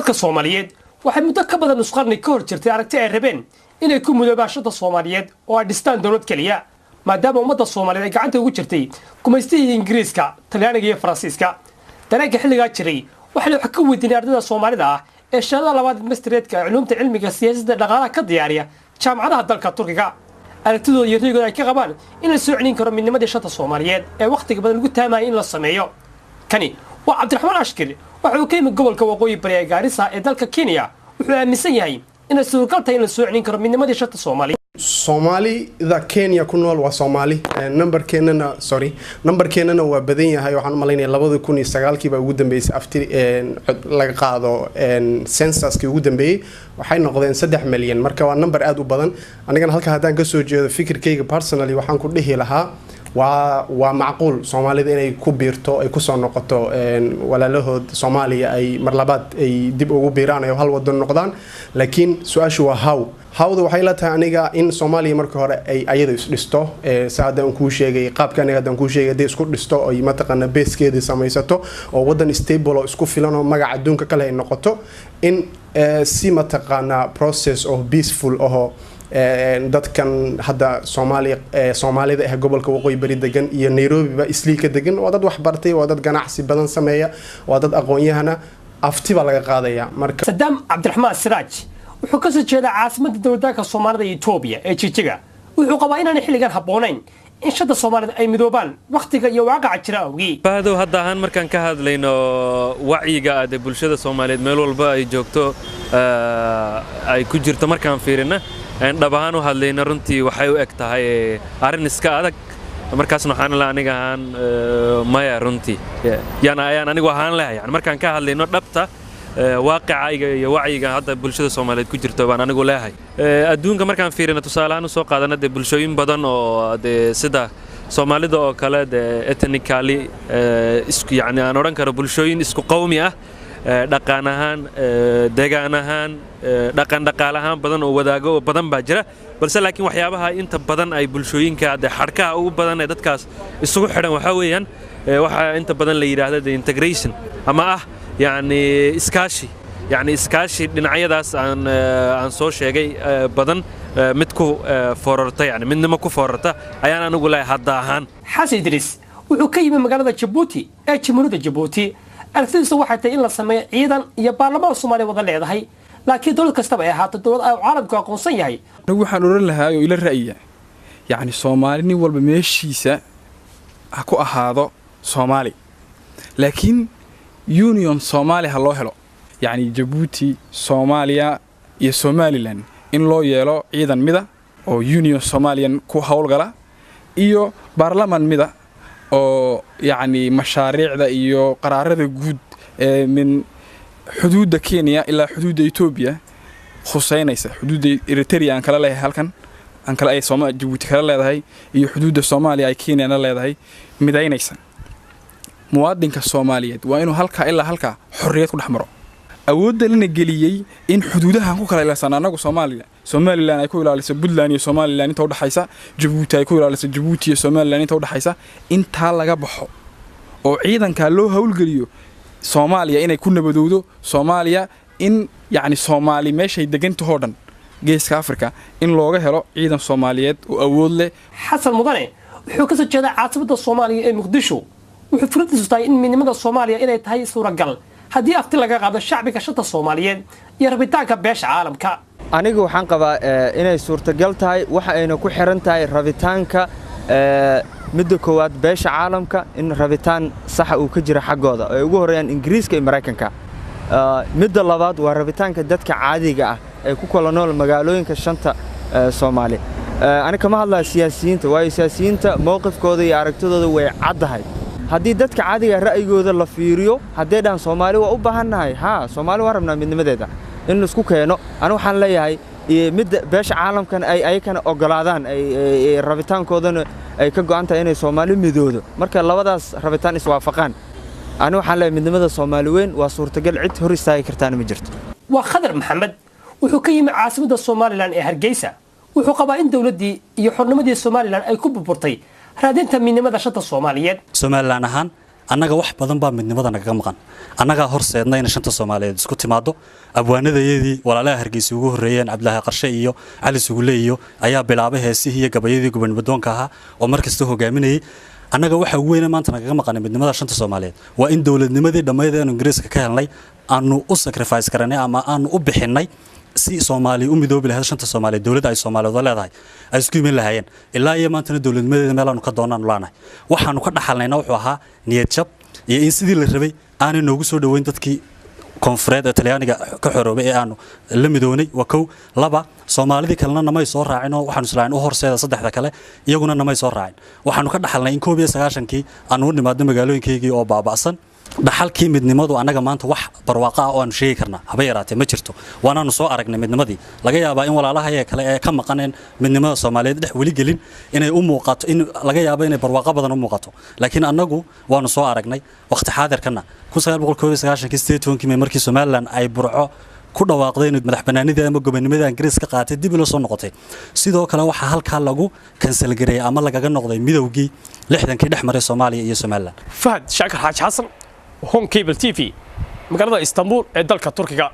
dadka Soomaaliyeed waxay muddo ka badan nus qarni ka hor jirtay aragti ay rabeen inay ku mudoobashada Soomaaliyeed oo ay dhistaan dawlad kaliya maadaama ummadda Soomaaliyeed ay gacanta ugu jirtay gumaystihii Ingiriiska, Talyaaniga iyo Faransiiska. Dareenka xilligaa jiray waxa wax ka weydiinay ardayda Soomaalida ah ee shaqada labaad mastereedka culuumta cilmiga siyaasadda dhaqaalaha ka diyaariya jaamacadaha dalka Turkiga. aragtidooda iyo riyadooda ay ka qabaan in la soo celin karo midnimadii shanta Soomaaliyeed ee waqtiga badan lagu taamayay in la sameeyo. Kani waa Cabdiraxmaan Ashkir waxa uu ka yimid gobolka Waqooyi Bari ee Gaarisa ee dalka Kenya. Wuxuu aaminsan yahay in suurtagal tahay in la soo celin karo midnimadii shanta Soomaaliyeed. Soomaalida Kenya ku nool waa Soomaali. numberkeena waa badan yahay. waxaan maleynayaa 2009 ugu dambeysay afti laga qaado censuskii ugu dambeeyay waxay noqdeen 3 milyan. marka waa number aad u badan. anigana halka hadaan ka soo jeedo fikirkayga personally waxaan ku dhihi lahaa waa macquul Soomaalida inay ku biirto ay ku soo noqoto walaalahood Soomaaliya ay mar labaad ay dib ugu biiraan ay hal wadan noqdaan. laakiin su'aashu waa hawda waxay la tahay aniga in Soomaaliya marka hore ay ayada is dhisto saadaan ku sheegay qaabka aniga hadaan ku sheegay de isku dhisto oo mataqana basekeeda samaysato oo wadan stable oo isku filan oo magac adduunka kale ay noqoto in si mataqana process of peaceful oo dadkan hadda Soomaalida ee gobolka Waqooyi Bari degan iyo Nairobi ba isli ka degan waa dad wax bartay waa dad ganacsi badan sameeya waa dad aqoon-yahana aftiba laga qaadaya. marka Saddam Cabdiraxmaan Siraaj wuxuu ka soo jeedaa caasimadda dowladda Soomaalida ee Itoobiya ee Jigjiga. wuxuu qabaa inaan xilligan habboonayn in shada Soomaalida ay midoobaan waqtiga iyo waaqaca jira awgii. baahdo hadda ahaan markaan ka hadlayno wacyiga ee bulshada Soomaaliyeed meel walba ay joogto ay ku jirto markaan fiirina dhabahan u hadlayna runtii waxay u eg tahay arrin iska adag. markaas waxaan la aniga aan maya runtii ayaan anigu ahaan lahayn yani markaan ka hadlayno dhabta waaqiciga iyo wacyiga hadda bulshada Soomaaliyeed ku jirto baan anigu leeyahay. adduunka markaan fiirino tusaalahan soo qaadana bulshooyin badan oo sida Soomaalida oo kale ethnically isku yani aan oran karo bulshooyin isku qowmi ah dhaqan ahaan deegaan ahaan dhaqan ahaan badan oo wadaago badan baa jira balse laakiin waxyaabaha inta badan ay bulshooyinka xarkaha ugu badan ee dadkaas isugu xidhan waxa weeyaan waxa inta badan la yiraahdo integration ama yani iskaashi dhinacyadaas aan soo sheegay badan mid ku foorarta yani midnimo ku foorarta ayaan anigu leeyahay hadda ahaan. Xasan Idris wuxuu ka yimid magaalada Djibouti ee Jamhuuriyadda Djibouti. aragtidiisu waxay tahay in la sameeyo ciidan iyo baarlamaanka Soomaaliya wada leedahay laakiin dawlad kastaba ay ahaato dawlad ay caalamku aqoonsan yahay. waxaan oran lahaa oo ila ra'yiga yani Soomaali nin walba meeshiisa ha ku ahaado Soomaali laakiin union Soomaali ha loo helo yani Djibouti Soomaaliya iyo Somaliland in loo yeelo ciidan mida oo union Somalian ku hawlgala iyo baarlamaan mida oo يعني مشاريع iyo qaraarada guud min xuduudda Kenya ilaa xuduudda Ethiopia khuseynaysa xuduudda Eritrea aan kala leeyahay halkan aan kala ay Soomaaliya Djibouti kala leedahay iyo xuduudda Soomaaliya ay Kenya leedahay midaynaysa muwaadinka Soomaaliyeed waa inuu halka ilaa halka xorriyad ku dhaxmaro awoodda lana geliyay in xuduudaha ku kala ilaasana anagu Somaliland ay ku ilaaliso Puntland iyo Somaliland inta u dhaxaysa Djibouti ay ku ilaaliso Djibouti iyo Somaliland inta u dhaxaysa inta laga baxo oo ciidanka loo hawlgeliyo Soomaaliya inay ku nabadoodo Soomaaliya in yani Soomaali meeshay degantahay dhan geeska Afrika in looga helo ciidan Soomaaliyeed oo awood leh. Xasan Mudane wuxuu ka soo jeedaa caasimadda Soomaaliya ee Muqdisho. wuxuu fikradiisu tahay in midnimada Soomaaliya inay tahay suuragal haddii afti laga qaado shacbiga shanta Soomaaliyeed iyo rabitaanka beesha caalamka. anigu waxaan qabaa inay suurtagal tahay waxa ayna ku xiran tahay rabitaanka midda koowaad beesha caalamka in rabitaan sax uu ka jira xaqooda ay ugu horeeyaan Ingiriiska iyo Mareykanka. midda labaad waa rabitaanka dadka caadiga ah ee ku kala nool magaalooyinka shanta Soomaali. ani kama hadlaa siyaasiyiinta waayo siyaasiyiinta mowqifkooda iyo aragtidooda way caddahay haddii dadka caadiga ra'yigooda la fiiriyo haddii dhan Soomaali waa u baahannahay Soomaali waa rabnaa midnimadeeda in la isku keeno. ani waxaan leeyahay mid beesha caalamkan ay ayakana ogolaadaan ay rabitaankoodana ay ka go'antahay inay Soomaali midoodo marka labadaas rabitaan iswaafaqaan ani waxaan leeyahay midnimada Soomaali weyn waa suurtagal cid hor istaagi kartaan ma jirto. waa Khadar Maxamed wuxuu ka yimid caasimadda Somaliland ee Hargeysa. wuxuu qabaa in dawladdii iyo xornimadii Somaliland ay ku burburtay raadinta midnimada shanta Soomaaliyeed. Somaliland ahaan annaga wax badan baa midnimada nagaga maqan annaga horseedna in shanta Soomaaliyeed isku timaado abwaanadayadii walaalaha Hargeysa ugu horeeyeen Cabdilaahi Qarshe iyo Cali Suguule iyo ayaa bilaabay heesihii iyo gabayadii gobonnimadoonka ahaa oo markasta hogaaminayay annaga waxa ugu weyn maanta nagaga maqan midnimada shanta Soomaaliyeed waa in dawladnimadii dhammayd ee Ingiriiska ka helnay aanu u sacrifice karanay ama aanu u bixinay si Soomaali u midoobi lahayd shanta Soomaaliyeed dawladda ay Soomaaliyeed leedahay ay isku iman lahaayeen ilaa iyo maanta dawladnimadeeda meel aanu ka doonaan laanahay waxaanu ka dhaxalnayna wuxuu ahaa niyad jab iyo in sidii la rabay aanay noogu soo dhaweyn dadkii koonfureed ee Talyaaniga ka xoroobay ee aanu la midoonay waa kow laba Soomaalidii kalena namay soo raacin oo waxaanu islaayn u horseeda saddexda kale iyaguna namay soo raacin waxaanu ka dhaxalnay in 1990kii aanu u nimaadno magaalooyinkeygii oo baaba'san dhaxalkii midnimadu anaga maanta wax barwaaqo ah oo aan sheegi karna haba yaraatee ma jirto waanaanu soo aragnay midnimadii laga yaabaa in walaalaha kale ee ka maqaneen midnimada Soomaaliyeed dhex wali gelin inay u muuqato in laga yaabo inay barwaaqo badan u muuqato laakiin anagu waanu soo aragnay waqti xaadirkana 1998kii markii Soomaaliland ay burco ku dhawaaqday in madaxbanaanida ama gobonimada Ingiriiska qaatay dib loo soo noqotay sidoo kale waxa halka lagu cancel gareeyay ama lagaga noqday midowgii 60kii dhex maray Soomaaliya iyo Soomaaliland Fahad Shaakir Xaaji Xasan Home Cable TV magaalada Istanbul ee dalka Turkiga